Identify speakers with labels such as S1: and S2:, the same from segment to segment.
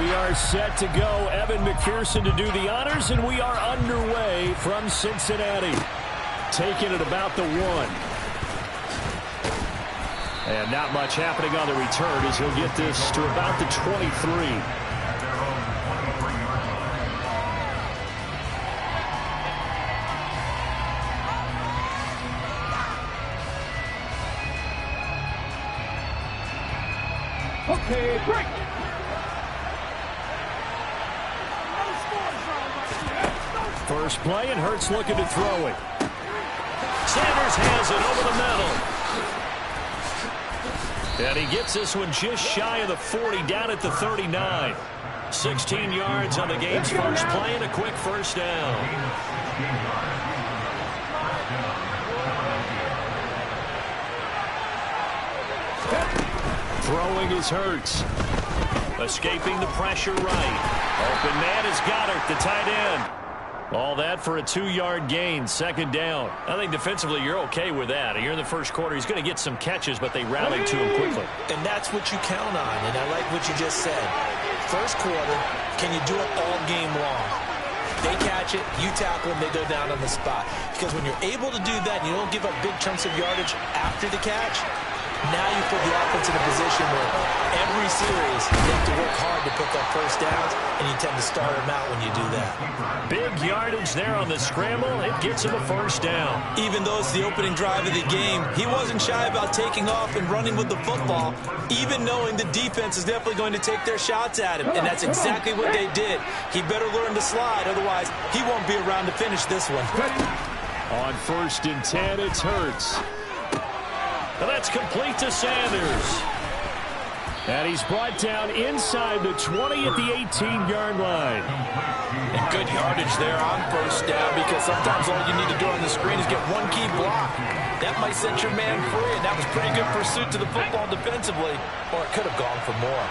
S1: We are set to go. Evan McPherson to do the honors, and we are underway from Cincinnati. Taking it about the 1. And not much happening on the return as he'll get this to about the 23.
S2: Okay, break.
S1: First play, and Hurts looking to throw it. Sanders has it over the middle. And he gets this one just shy of the 40, down at the 39. 16 yards on the game's first play and a quick first down. Throwing is Hurts. Escaping the pressure right. Open man is Goddard, the tight end. All that for a 2-yard gain, second down. I think defensively you're okay with that. Here in the first quarter, he's going to get some catches, but they rallied to him quickly.
S3: And that's what you count on, and I like what you just said. First quarter, can you do it all game long? They catch it, you tackle them, they go down on the spot. Because when you're able to do that and you don't give up big chunks of yardage after the catch, now you put the offense in a position where every series you have to work hard to pick up first downs, and you tend to start them out when you do that.
S1: Big yardage there on the scramble. It gets him a first down.
S3: Even though it's the opening drive of the game, he wasn't shy about taking off and running with the football, even knowing the defense is definitely going to take their shots at him, and that's exactly what they did. He better learn to slide, otherwise he won't be around to finish this one.
S1: On 1st and 10, it's Hurts. And that's complete to Sanders. And he's brought down inside the 20 at the 18-yard line.
S3: And good yardage there on first down, because sometimes all you need to do on the screen is get one key block. That might set your man free, and that was pretty good pursuit to the football defensively, or it could have gone for more.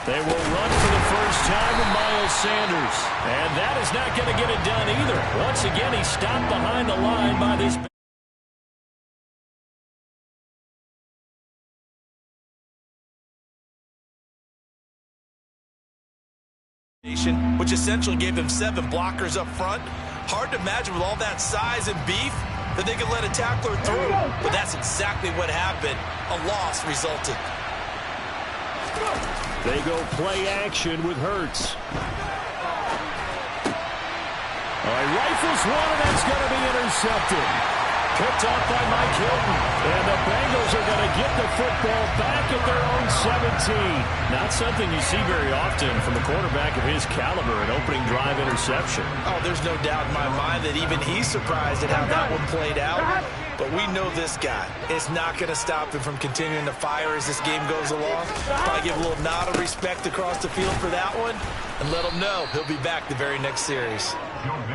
S1: They will run for the first time with Miles Sanders. And that is not going to get it done either. Once again, he's stopped behind the line by this.
S3: Which essentially gave them 7 blockers up front. Hard to imagine with all that size and beef that they could let a tackler through. But that's exactly what happened. A loss resulted.
S1: They go play action with Hurts. All right, rifles one, and that's going to be intercepted. Picked off by Mike Hilton. And the Bengals are going to get the football back at their own 17. Not something you see very often from a quarterback of his caliber, an opening drive interception.
S3: Oh, there's no doubt in my mind that even he's surprised at how that one played out. But we know this guy is not going to stop him from continuing to fire as this game goes along. Probably give a little nod of respect across the field for that one and let him know he'll be back the very next series.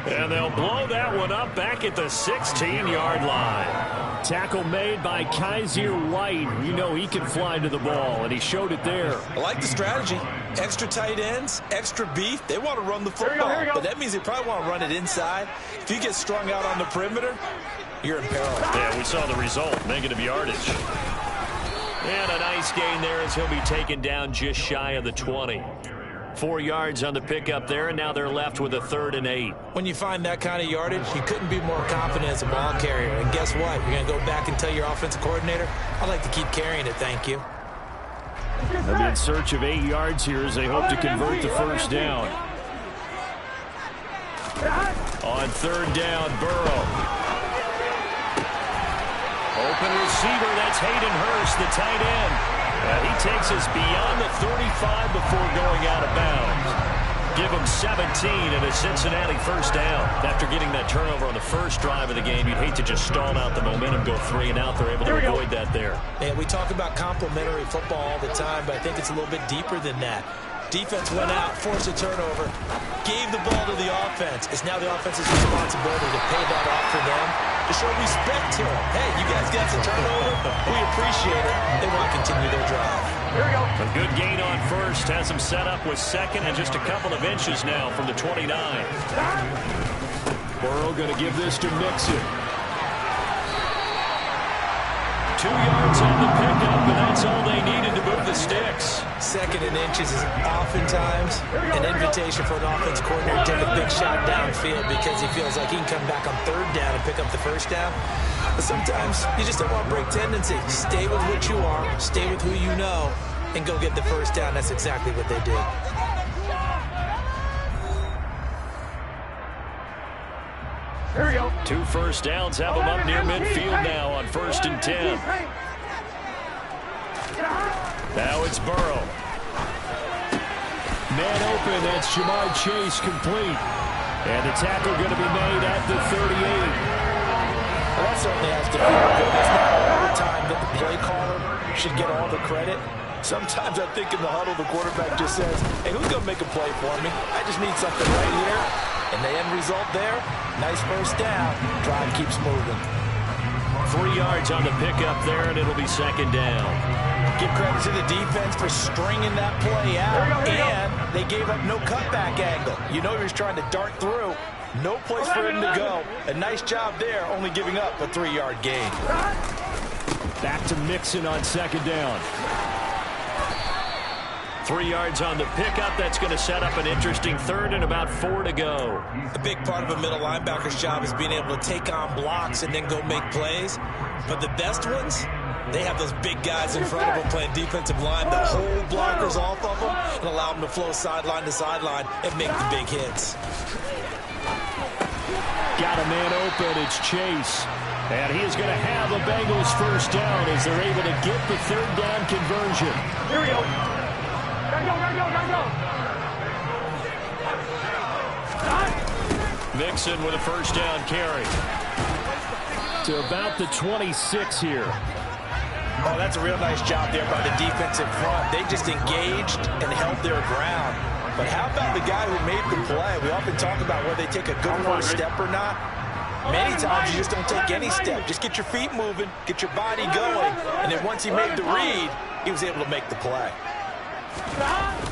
S1: And they'll blow that one up back at the 16-yard line. Tackle made by Kaiser White. You know he can fly to the ball, and he showed it there.
S3: I like the strategy. Extra tight ends, extra beef. They want to run the football, but that means they probably want to run it inside. If you get strung out on the perimeter, you're in peril.
S1: Yeah, we saw the result. Negative yardage. And a nice gain there as he'll be taken down just shy of the 20. 4 yards on the pickup there, and now they're left with a 3rd and 8.
S3: When you find that kind of yardage, you couldn't be more confident as a ball carrier. And guess what? You're going to go back and tell your offensive coordinator, I'd like to keep carrying it, thank you.
S1: They'll be in search of 8 yards here as they hope to convert the first down. On 3rd down, Burrow. Open receiver, that's Hayden Hurst, the tight end. He takes us beyond the 35 before going out of bounds. Give him 17 and a Cincinnati first down. After getting that turnover on the first drive of the game, you'd hate to just stall out the momentum, go 3 and out. They're able to avoid that there.
S3: Yeah, we talk about complementary football all the time, but I think it's a little bit deeper than that. Defense went out, forced a turnover, gave the ball to the offense. It's now the offense's responsibility to pay that off for them, to show respect to them. Hey, you guys got the turnover. We appreciate it. They want to continue their drive.
S2: Here we go.
S1: A good gain on first. Has them set up with 2nd and just a couple of inches now from the 29. Burrow going to give this to Mixon. 2 yards on the pickup, and that's all they needed to move the sticks.
S3: 2nd and inches is oftentimes an invitation for an offense coordinator to take a big shot downfield because he feels like he can come back on 3rd down and pick up the 1st down. But sometimes you just don't want to break tendency. Stay with what you are, stay with who you know, and go get the 1st down. That's exactly what they did.
S2: Here we go.
S1: 2 first downs have them up near midfield now on 1st and 10. Now it's Burrow. Man open, that's Jamar Chase complete. And the tackle going to be made at the 38.
S3: Well, that certainly has to feel good. It's not all the time that the play caller should get all the credit. Sometimes I think in the huddle, the quarterback just says, hey, who's going to make a play for me? I just need something right here. And the end result there, nice 1st down. Drive keeps moving.
S1: 3 yards on the pickup there, and it'll be 2nd down.
S3: Give credit to the defense for stringing that play out, and they gave up no cutback angle. You know he was trying to dart through. No place for him to go. A nice job there, only giving up a 3-yard gain.
S1: Back to Mixon on 2nd down. 3 yards on the pickup. That's going to set up an interesting 3rd and about 4 to go.
S3: A big part of a middle linebacker's job is being able to take on blocks and then go make plays. But the best ones, they have those big guys in front of them playing defensive line that hold blockers off of them and allow them to flow sideline to sideline and make the big hits.
S1: Got a man open. It's Chase. And he is going to have the Bengals 1st down as they're able to get the 3rd down conversion.
S2: Here we go. Gotta go.
S1: Mixon with a 1st down carry. To about the 26 here.
S3: Oh, that's a real nice job there by the defensive front. They just engaged and held their ground. But how about the guy who made the play? We often talk about whether they take a good 1st step or not. Many times you just don't take any step. Just get your feet moving, get your body going, and then once he made the read, he was able to make the play.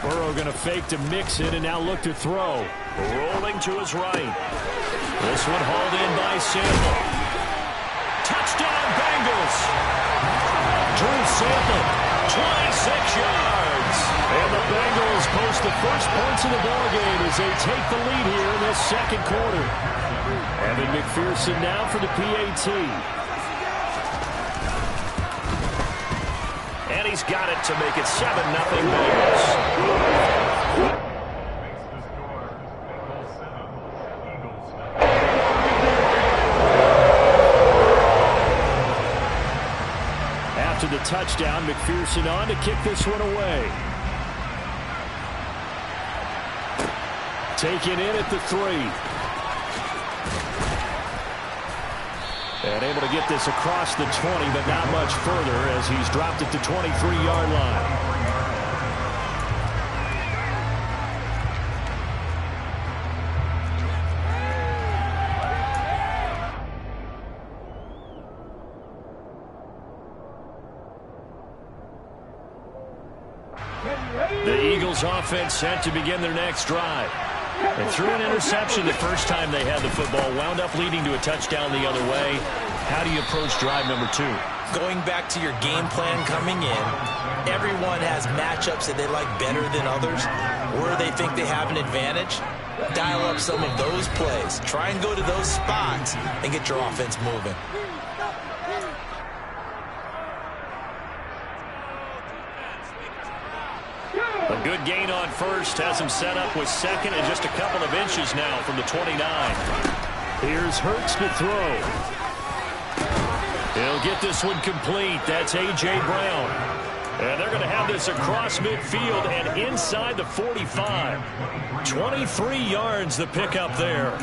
S1: Burrow going to fake to Mixon and now look to throw. Rolling to his right. This one hauled in by Sample. Touchdown Bengals. Drew Sample, 26 yards. And the Bengals post the first points of the ballgame as they take the lead here in this 2nd quarter. Evan McPherson now for the PAT. And he's got it to make it 7-0 Bengals. After the touchdown, McPherson on to kick this one away. Taken in at the 3. And able to get this across the 20, but not much further as he's dropped at the 23-yard line. The Eagles offense set to begin their next drive. They threw an interception the first time they had the football, wound up leading to a touchdown the other way. How do you approach drive number 2?
S3: Going back to your game plan coming in, everyone has matchups that they like better than others, where they think they have an advantage. Dial up some of those plays. Try and go to those spots and get your offense moving.
S1: A good gain on 1st has him set up with 2nd and just a couple of inches now from the 29. Here's Hurts to throw. He'll get this one complete. That's A.J. Brown. And they're going to have this across midfield and inside the 45. 23 yards the pickup there.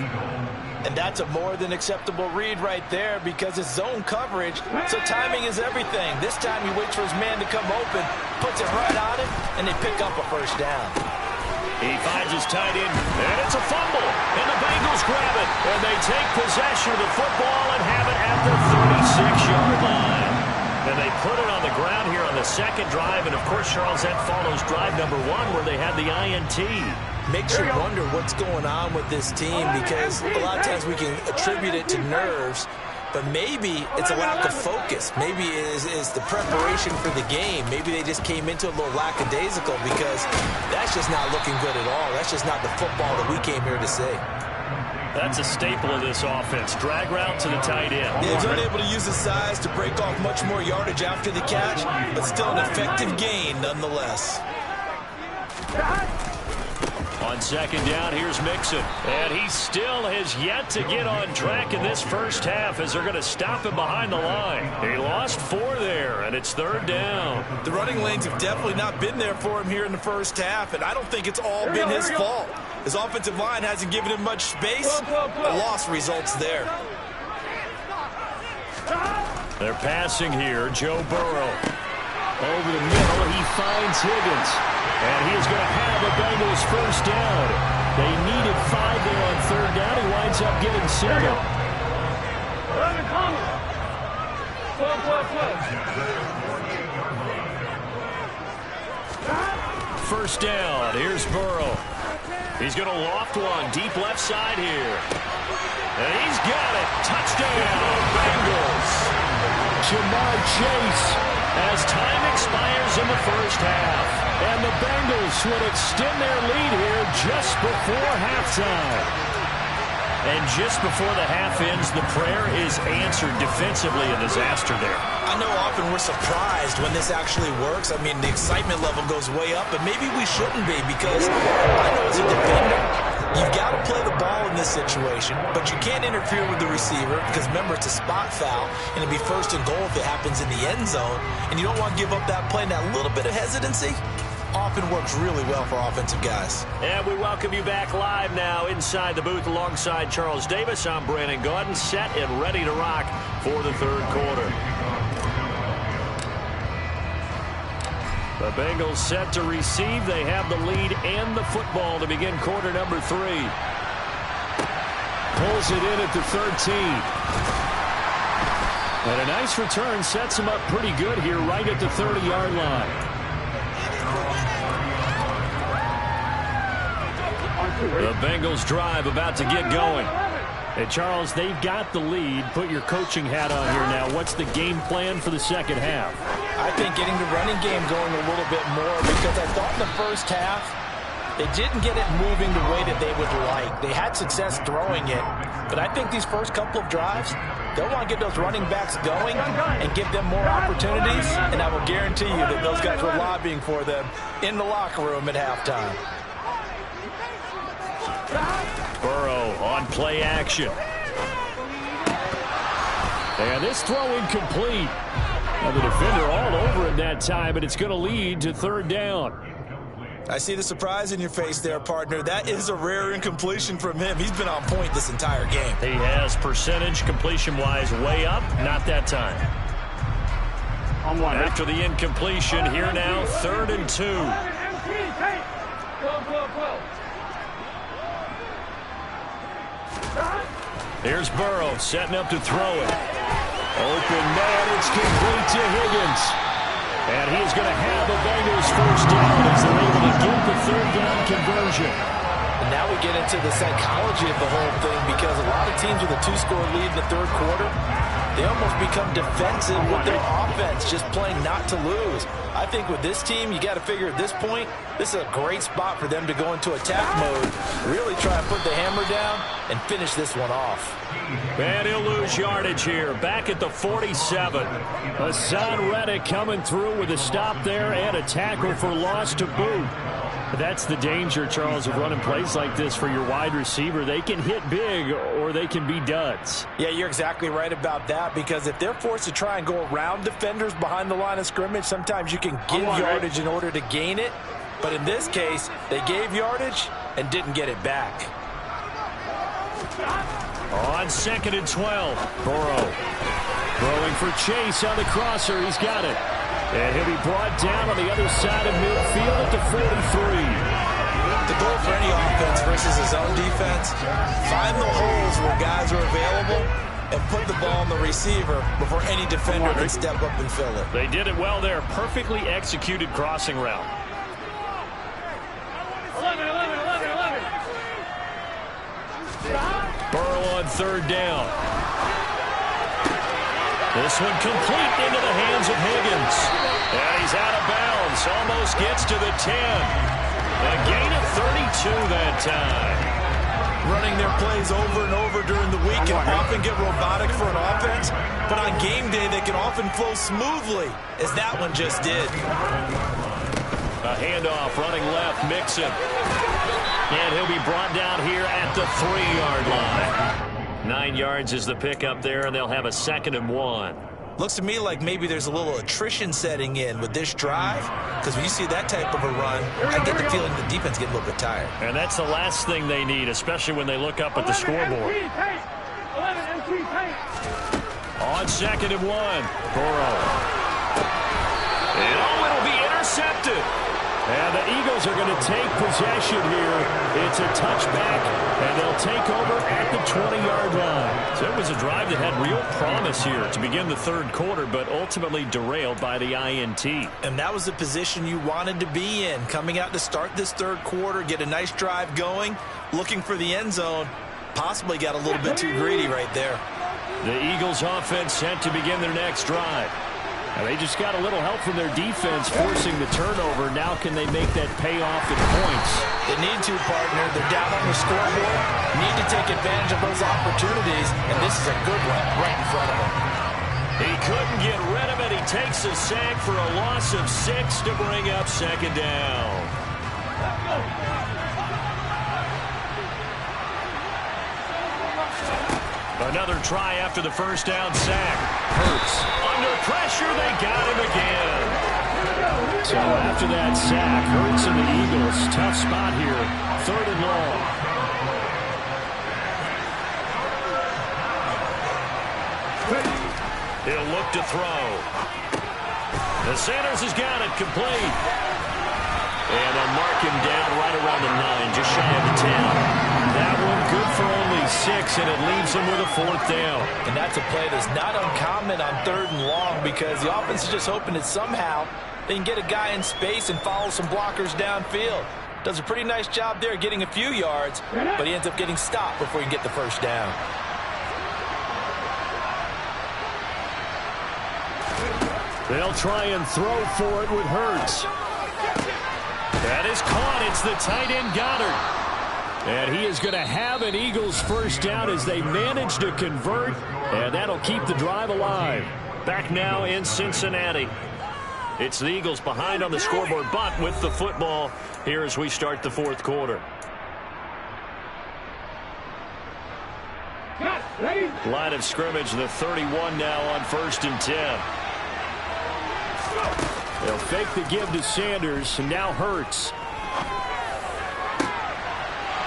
S3: And that's a more than acceptable read right there because it's zone coverage, so timing is everything. This time he waits for his man to come open, puts it right on him, and they pick up a 1st down.
S1: He finds his tight end, and it's a fumble. And the Bengals grab it, and they take possession of the football and have it at the 36-yard line. And they put it on the ground here on the 2nd drive, and of course, Charles, that follows drive number 1 where they had the INT.
S3: Makes you wonder what's going on with this team because a lot of times we can attribute it to nerves, but maybe it's a lack of focus. Maybe it's the preparation for the game. Maybe they just came into a little lackadaisical because that's just not looking good at all. That's just not the football that we came here to see.
S1: That's a staple of this offense. Drag route to the tight end.
S3: Yeah, he's unable to use his size to break off much more yardage after the catch, but still an effective gain nonetheless.
S1: On second down, here's Mixon. And he still has yet to get on track in this first half as they're going to stop him behind the line. He lost 4 there, and it's third down.
S3: The running lanes have definitely not been there for him here in the first half, and I don't think it's all been his fault. His offensive line hasn't given him much space. A loss results there.
S1: They're passing here. Joe Burrow. Over the middle, he finds Higgins. And he is going to have the Bengals first down. They needed 5 there on third down. He winds up getting 7. First down. Here's Burrow. He's going to loft one deep left side here. And he's got it. Touchdown, Bengals. Jamar Chase as time expires in the first half. And the Bengals would extend their lead here just before halftime. And just before the half ends, the prayer is answered defensively. A disaster there.
S3: I know often we're surprised when this actually works. I mean, the excitement level goes way up, but maybe we shouldn't be because I know as a defender, you've got to play the ball in this situation, but you can't interfere with the receiver because, remember, it's a spot foul, and it'll be first and goal if it happens in the end zone, and you don't want to give up that play. And that little bit of hesitancy often works really well for offensive guys.
S1: And we welcome you back live now inside the booth alongside Charles Davis. I'm Brandon Gaudin, set and ready to rock for the third quarter. The Bengals set to receive. They have the lead and the football to begin quarter number 3. Pulls it in at the 13. And a nice return sets him up pretty good here right at the 30-yard line. The Bengals drive about to get going. Hey, Charles, they've got the lead. Put your coaching hat on here now. What's the game plan for the second half?
S3: I think getting the running game going a little bit more because I thought in the first half they didn't get it moving the way that they would like. They had success throwing it, but I think these first couple of drives, they'll want to get those running backs going and give them more opportunities, and I will guarantee you that those guys were lobbying for them in the locker room at halftime.
S1: Burrow on play action. And this throw incomplete. And the defender all over him that time, and it's going to lead to third down.
S3: I see the surprise in your face there, partner. That is a rare incompletion from him. He's been on point this entire game.
S1: He has percentage completion-wise way up. Not that time. After the incompletion, here now, 3rd and 2. Here's Burrow setting up to throw it. Open man, it's complete to Higgins. And he's going to have the Bengals first down as they're able to get the third down conversion.
S3: And now we get into the psychology of the whole thing because a lot of teams with a 2-score lead in the third quarter, they almost become defensive with their offense, just playing not to lose. I think with this team, you got to figure at this point, this is a great spot for them to go into attack mode, really try to put the hammer down and finish this one off.
S1: And he'll lose yardage here, back at the 47. Hassan Reddick coming through with a stop there and a tackle for loss to boot. That's the danger, Charles, of running plays like this for your wide receiver. They can hit big or they can be duds.
S3: Yeah, you're exactly right about that because if they're forced to try and go around defenders behind the line of scrimmage, sometimes you can give yardage in order to gain it. But in this case, they gave yardage and didn't get it back.
S1: On 2nd and 12, Burrow throwing for Chase on the crosser. He's got it. And he'll be brought down on the other side of midfield at the 43.
S3: The goal for any offense versus his own defense, find the holes where guys are available and put the ball on the receiver before any defender can step up and fill it.
S1: They did it well there. Perfectly executed crossing route.
S2: 11.
S1: Burrow on 3rd down. This one complete into the hands of Higgins. And he's out of bounds. Almost gets to the 10. A gain of 32 that time.
S3: Running their plays over and over during the week can often get robotic for an offense, but on game day they can often flow smoothly, as that one just did.
S1: A handoff running left, Mixon. And he'll be brought down here at the 3-yard line. 9 yards is the pickup there, and they'll have a 2nd and 1.
S3: Looks to me like maybe there's a little attrition setting in with this drive, because when you see that type of a run, I get the feeling the defense get a little bit tired.
S1: And that's the last thing they need, especially when they look up at the scoreboard. On 2nd and 1, Boul. And it'll be intercepted. And the Eagles are going to take possession here. It's a touchback, and they'll take over at the 20-yard line. So it was a drive that had real promise here to begin the 3rd quarter, but ultimately derailed by the INT.
S3: And that was the position you wanted to be in, coming out to start this 3rd quarter, get a nice drive going, looking for the end zone. Possibly got a little bit too greedy right there.
S1: The Eagles offense set to begin their next drive. And they just got a little help from their defense forcing the turnover. Now can they make that pay off in points?
S3: They need to, partner. They're down on the scoreboard. Need to take advantage of those opportunities, and this is a good one right in front of them.
S1: He couldn't get rid of it. He takes a sack for a loss of 6 to bring up 2nd down. Another try after the 1st down sack. Hurts. Under pressure, they got him again. So after that sack, Hurts and the Eagles, tough spot here. 3rd and long. He'll look to throw. The Sanders has got it complete. And they'll mark him down right around the 9, just shy of the 10. That one good for only 6, and it leaves him with a 4th down.
S3: And that's a play that's not uncommon on 3rd and long, because the offense is just hoping that somehow they can get a guy in space and follow some blockers downfield. Does a pretty nice job there getting a few yards, but he ends up getting stopped before he can get the 1st down.
S1: They'll try and throw for it with Hurts. That is caught. It's the tight end Goddard. And he is going to have an Eagles 1st down as they manage to convert, and that'll keep the drive alive. Back now in Cincinnati. It's the Eagles behind on the scoreboard, but with the football here as we start the 4th quarter. Line of scrimmage, the 31 now on 1st and 10. They'll fake the give to Sanders, and now Hurts.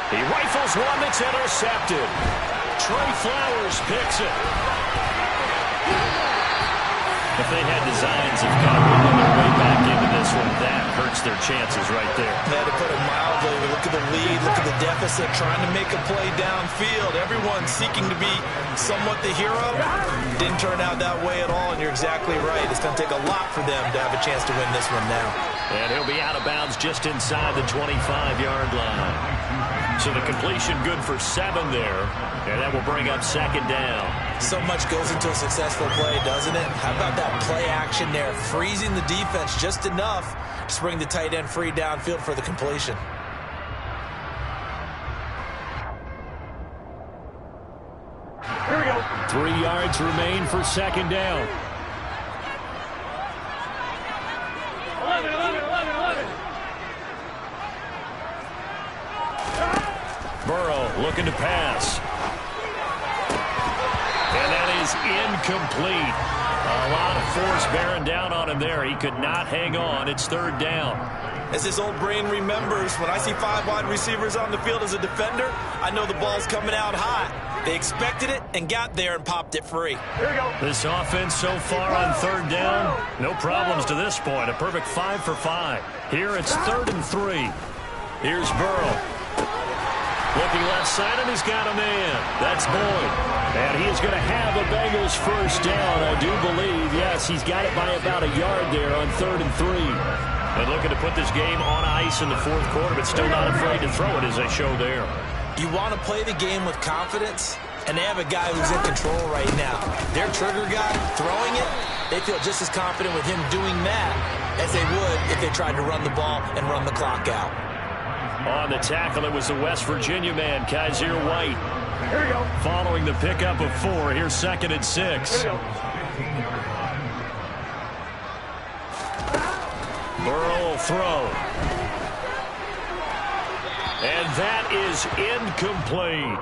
S1: He rifles one that's intercepted. Trey Flowers picks it. If they had designs of kind of winning their way back into this one, that hurts their chances right there.
S3: Yeah, to put it mildly, look at the lead, look at the deficit, trying to make a play downfield. Everyone seeking to be somewhat the hero. Didn't turn out that way at all, and you're exactly right. It's going to take a lot for them to have a chance to win this one now.
S1: And he'll be out of bounds just inside the 25-yard line. So the completion good for 7 there, and that will bring up 2nd down.
S3: So much goes into a successful play, doesn't it? How about that play action there, freezing the defense just enough to bring the tight end free downfield for the completion.
S2: Here we go.
S1: 3 yards remain for 2nd down.
S2: 11.
S1: Burrow looking to pass. And that is incomplete. A lot of force bearing down on him there. He could not hang on. It's 3rd down.
S3: As his old brain remembers, when I see 5 wide receivers on the field as a defender, I know the ball's coming out hot. They expected it and got there and popped it free.
S2: Here we go.
S1: This offense so far on 3rd down, no problems to this point. A perfect 5 for 5. Here it's 3rd and 3. Here's Burrow. Looking left side, and he's got a man. That's Boul. And he is going to have a Bengals 1st down, I do believe. Yes, he's got it by about a yard there on 3rd and 3. And looking to put this game on ice in the 4th quarter, but still not afraid to throw it as they show there.
S3: You want to play the game with confidence, and they have a guy who's in control right now. Their trigger guy, throwing it, they feel just as confident with him doing that as they would if they tried to run the ball and run the clock out.
S1: On the tackle, it was the West Virginia man, Kaiser White.
S2: Here we go.
S1: Following the pickup of 4, here's 2nd and 6. Boul will throw. And that is incomplete.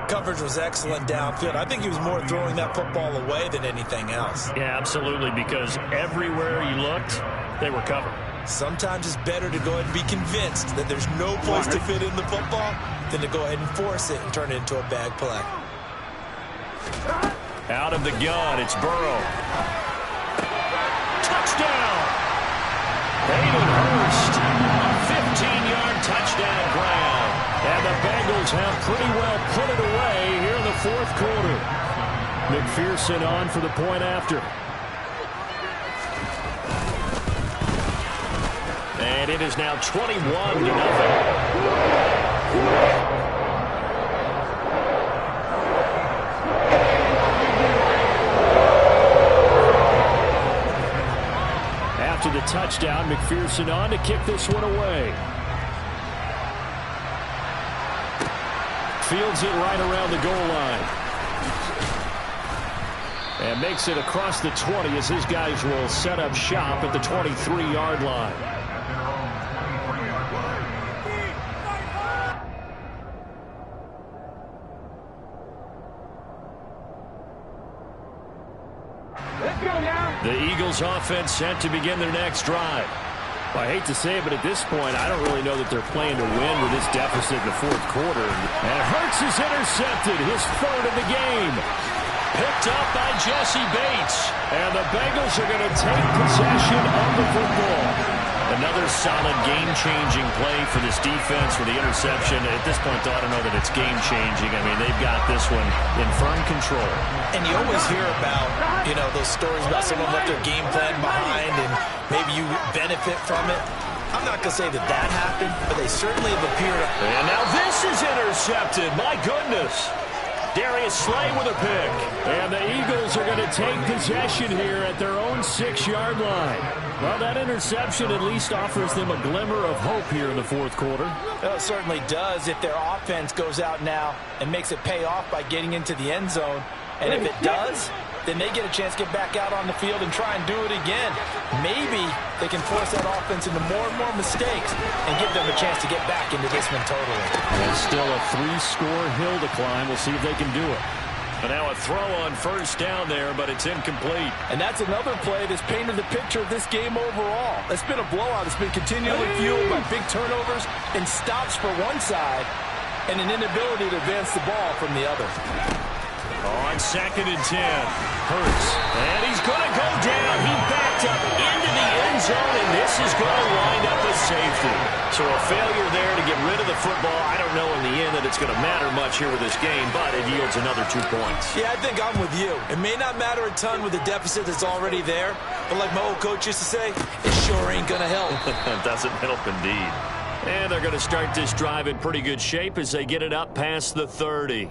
S3: Coverage was excellent downfield. I think he was more throwing that football away than anything else.
S1: Yeah, absolutely, because everywhere he looked, they were covered.
S3: Sometimes it's better to go ahead and be convinced that there's no place to fit in the football than to go ahead and force it and turn it into a bad play.
S1: Out of the gun, it's Burrow. Touchdown! Hayden Hurst, a 15-yard touchdown ground. And the Bengals have pretty well put it away here in the 4th quarter. McPherson on for the point after. And it is now 21-0. After the touchdown, McPherson on to kick this one away. Fields it right around the goal line. And makes it across the 20 as his guys will set up shop at the 23-yard line. The Eagles offense set to begin their next drive. Well, I hate to say it, but at this point, I don't really know that they're playing to win with this deficit in the 4th quarter. And Hurts is intercepted, his 3rd of the game. Picked up by Jesse Bates. And the Bengals are going to take possession of the football. Another solid game-changing play for this defense for the interception. At this point, though, I don't know that it's game-changing. I mean, they've got this one in firm control.
S3: And you always hear about, those stories about someone left their game plan behind and maybe you benefit from it. I'm not going to say that happened, but they certainly have appeared.
S1: And now this is intercepted. My goodness. Darius Slay with a pick. And the Eagles are going to take possession here at their own 6-yard line. Well, that interception at least offers them a glimmer of hope here in the 4th quarter.
S3: Well, it certainly does if their offense goes out now and makes it pay off by getting into the end zone. And if it does, then they get a chance to get back out on the field and try and do it again. Maybe they can force that offense into more and more mistakes and give them a chance to get back into this one totally.
S1: And still a 3-score hill to climb. We'll see if they can do it. But now a throw on 1st down there, but it's incomplete.
S3: And that's another play that's painted the picture of this game overall. It's been a blowout. It's been continually fueled by big turnovers and stops for one side and an inability to advance the ball from the other.
S1: On 2nd and 10, Hurts. And he's going to go down. He backed up into the end zone, and this is going to wind up a safety. So a failure there to get rid of the football. I don't know in the end that it's going to matter much here with this game, but it yields another 2 points.
S3: Yeah, I think I'm with you. It may not matter a ton with the deficit that's already there, but like my old coach used to say, it sure ain't going to help.
S1: It doesn't help indeed. And they're going to start this drive in pretty good shape as they get it up past the 30.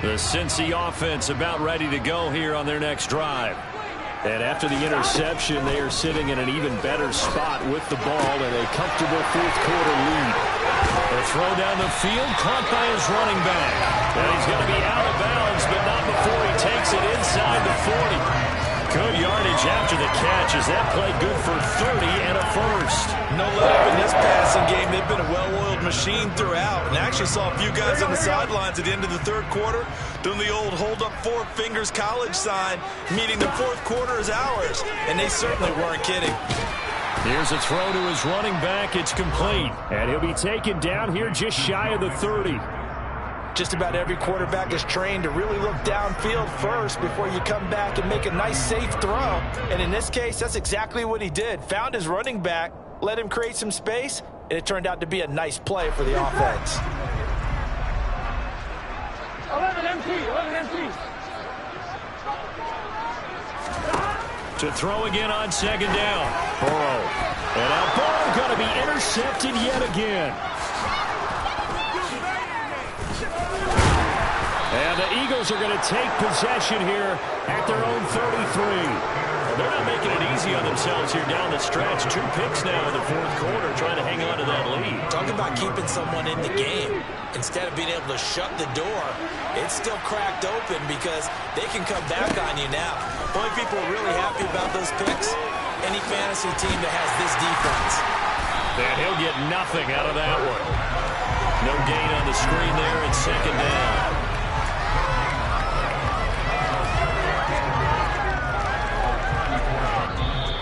S1: The Cincy offense about ready to go here on their next drive. And after the interception, they are sitting in an even better spot with the ball and a comfortable 4th quarter lead. A throw down the field, caught by his running back. And he's going to be out of bounds, but not before he takes it inside the 40. Good yardage after the catch. Is that play good for 30 and a 1st?
S3: No let up in this passing game. They've been a well-oiled machine throughout. And I actually saw a few guys on the sidelines at the end of the 3rd quarter doing the old hold up 4 fingers college sign, meaning the 4th quarter is ours. And they certainly weren't kidding.
S1: Here's a throw to his running back. It's complete. And he'll be taken down here just shy of the 30.
S3: Just about every quarterback is trained to really look downfield first before you come back and make a nice, safe throw. And in this case, that's exactly what he did. Found his running back, let him create some space, and it turned out to be a nice play for the offense.
S2: 11 MT.
S1: To throw again on second down. Burrow. And now Boul going to be intercepted yet again. And the Eagles are going to take possession here at their own 33. They're not making it easy on themselves here down the stretch. 2 picks now in the fourth quarter, trying to hang on to that lead.
S3: Talk about keeping someone in the game. Instead of being able to shut the door, it's still cracked open because they can come back on you now. Only people are really happy about those picks, any fantasy team that has this defense.
S1: And he'll get nothing out of that one. No gain on the screen there, and second down.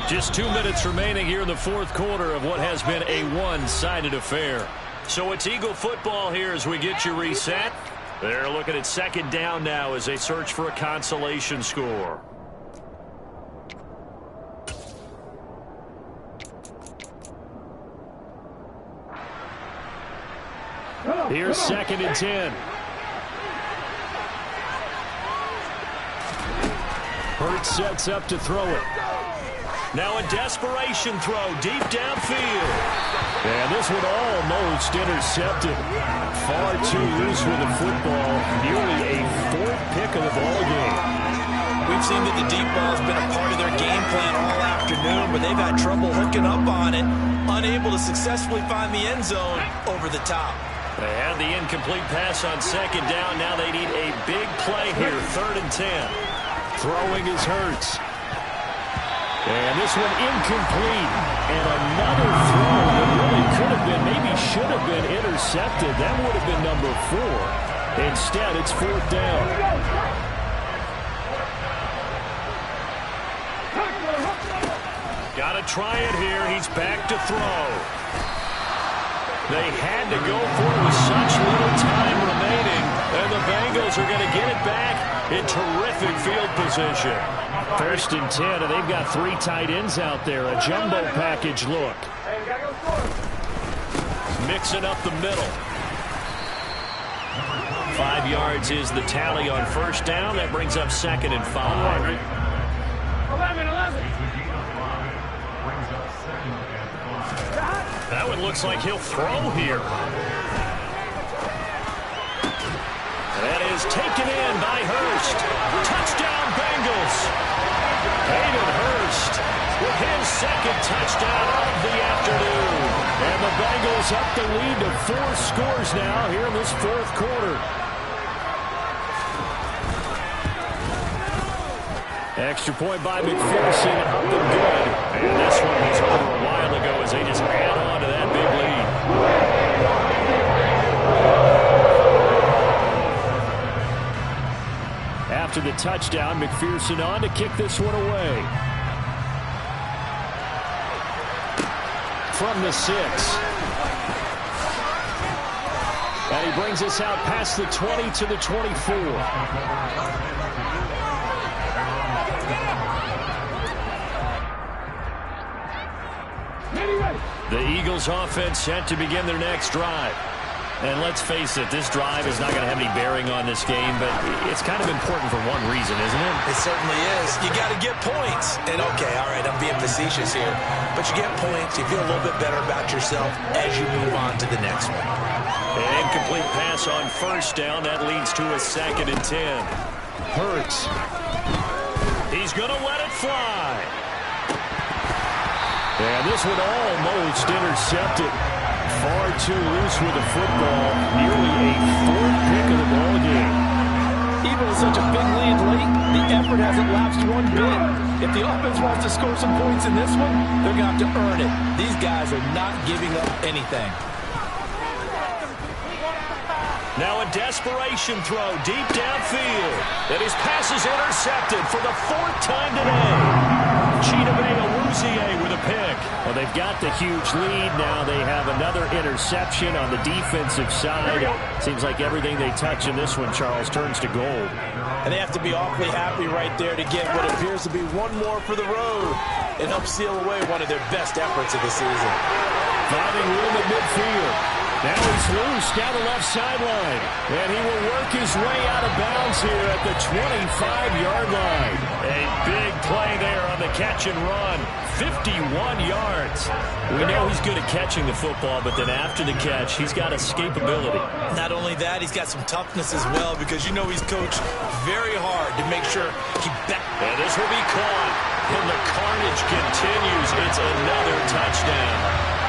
S1: Just 2 minutes remaining here in the fourth quarter of what has been a one-sided affair. So it's Eagle football here as we get you reset. They're looking at second down now as they search for a consolation score. Here's second and 10. Hurts sets up to throw it. Now a desperation throw deep downfield. And this one almost intercepted. Far too loose with the football. Nearly a 4th pick of the ball game.
S3: We've seen that the deep ball has been a part of their game plan all afternoon, but they've had trouble hooking up on it, unable to successfully find the end zone over the top.
S1: They had the incomplete pass on second down. Now they need a big play here, 3rd and 10. Throwing is Hurts. And this one incomplete. And another throw that really could have been, maybe should have been intercepted. That would have been number 4. Instead, it's 4th down. Got to try it here. He's back to throw. They had to go for it with such little time remaining. And the Bengals are going to get it back in terrific field position. 1st and 10, and they've got 3 tight ends out there. A jumbo package look. Mixing up the middle. 5 yards is the tally on 1st down. That brings up 2nd and 5.
S2: 11.
S1: That one looks like he'll throw here. That is taken in by Hurst. Touchdown, Bengals. Hayden Hurst with his 2nd touchdown of the afternoon. And the Bengals up the lead to 4 scores now here in this 4th quarter. Extra point by McPherson, up and good. And this one was over a while ago as they just add on to that big lead. After the touchdown, McPherson on to kick this one away. From the 6. And he brings us out past the 20 to the 24. The Eagles offense set to begin their next drive. And let's face it, this drive is not going to have any bearing on this game, but it's kind of important for one reason, isn't it?
S3: It certainly is. You got to get points. And okay, all right, I'm being facetious here, but you get points, you feel a little bit better about yourself as you move on to the next one.
S1: An incomplete pass on 1st down. That leads to a 2nd and 10. Hurts. He's going to let it fly. And this one almost intercepted. Far too loose with the football. Nearly a 4th pick of the ball game.
S4: Even with such a big lead late, the effort hasn't lapsed one bit. If the offense wants to score some points in this one, they're going to have to earn it. These guys are not giving up anything.
S1: Now a desperation throw deep downfield. And his pass is intercepted for the 4th time today. Chidobe with a pick. Well, they've got the huge lead. Now they have another interception on the defensive side. Seems like everything they touch in this one, Charles, turns to gold.
S3: And they have to be awfully happy right there to get what appears to be one more for the road and help seal away one of their best efforts of the season.
S1: Finding room at midfield. Now he's loose down the left sideline. And he will work his way out of bounds here at the 25-yard line. A big play there on the catch and run. 51 yards. We know he's good at catching the football, but then after the catch, he's got escapability.
S3: Not only that, he's got some toughness as well, because you know he's coached very hard to make sure he back.
S1: And this will be caught. And the carnage continues. It's another touchdown.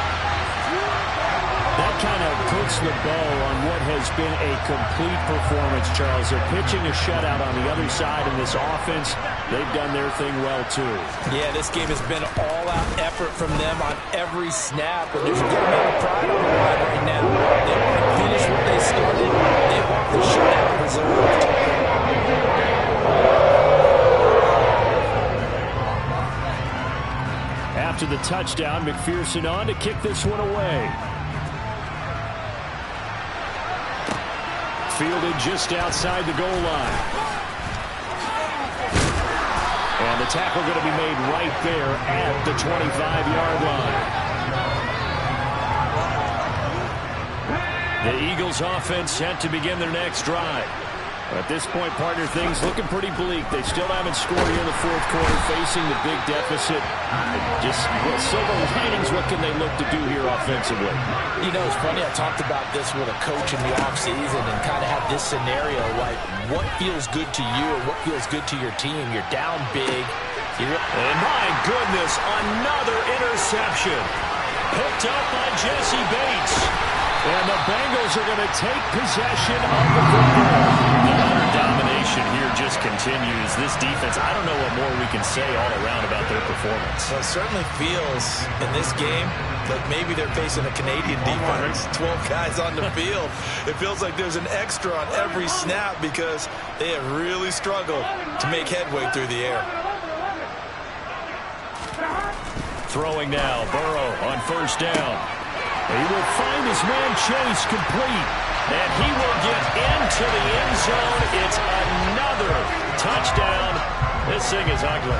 S1: That kind of puts the bow on what has been a complete performance, Charles. They're pitching a shutout on the other side in this offense. They've done their thing well, too.
S3: Yeah, this game has been all-out effort from them on every snap. And there's a good amount of pride on the line right now. They want to finish what they started. They want the shutout preserved.
S1: After the touchdown, McPherson on to kick this one away. Fielded just outside the goal line. And the tackle going to be made right there at the 25-yard line. The Eagles offense set to begin their next drive. At this point, partner, things looking pretty bleak. They still haven't scored here in the fourth quarter, facing the big deficit. Just silver linings, what can they look to do here offensively?
S3: You know, it's funny, I talked about this with a coach in the offseason and kind of had this scenario, like what feels good to you and what feels good to your team. You're down big.
S1: And my goodness, another interception. Picked up by Jesse Bates. And the Bengals are going to take possession of the football. The domination here just continues. This defense, I don't know what more we can say all around about their performance.
S3: Well, it certainly feels in this game like maybe they're facing a Canadian defense. 12 guys on the field. It feels like there's an extra on every snap because they have really struggled to make headway through the air.
S1: Throwing now, Burrow on first down. He will find his man Chase complete. And he will get into the end zone. It's another touchdown. This thing is ugly.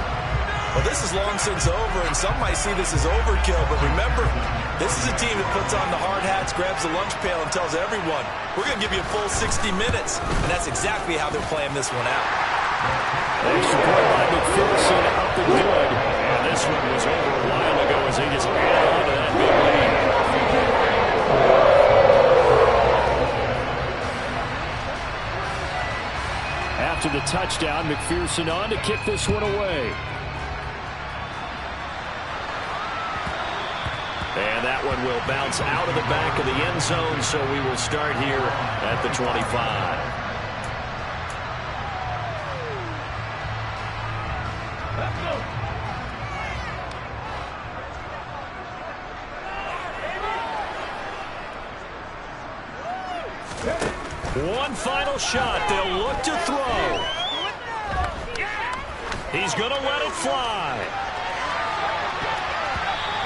S3: Well, this is long since over, and some might see this as overkill. But remember, this is a team that puts on the hard hats, grabs the lunch pail, and tells everyone, we're going to give you a full 60 minutes. And that's exactly how they're playing this one out.
S1: Extra point by McPherson, up and good. And this one was over a while ago as they just add on to that big lead. After the touchdown, McPherson on to kick this one away. And that one will bounce out of the back of the end zone, so we will start here at the 25. One final shot. They'll look to throw. He's going to let it fly.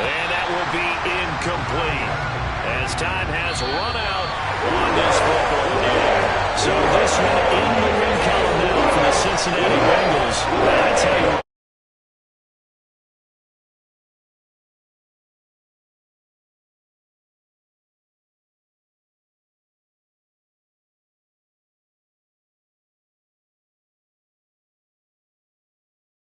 S1: And that will be incomplete as time has run out on this football game. So this one in the win column now for the Cincinnati Bengals. I tell you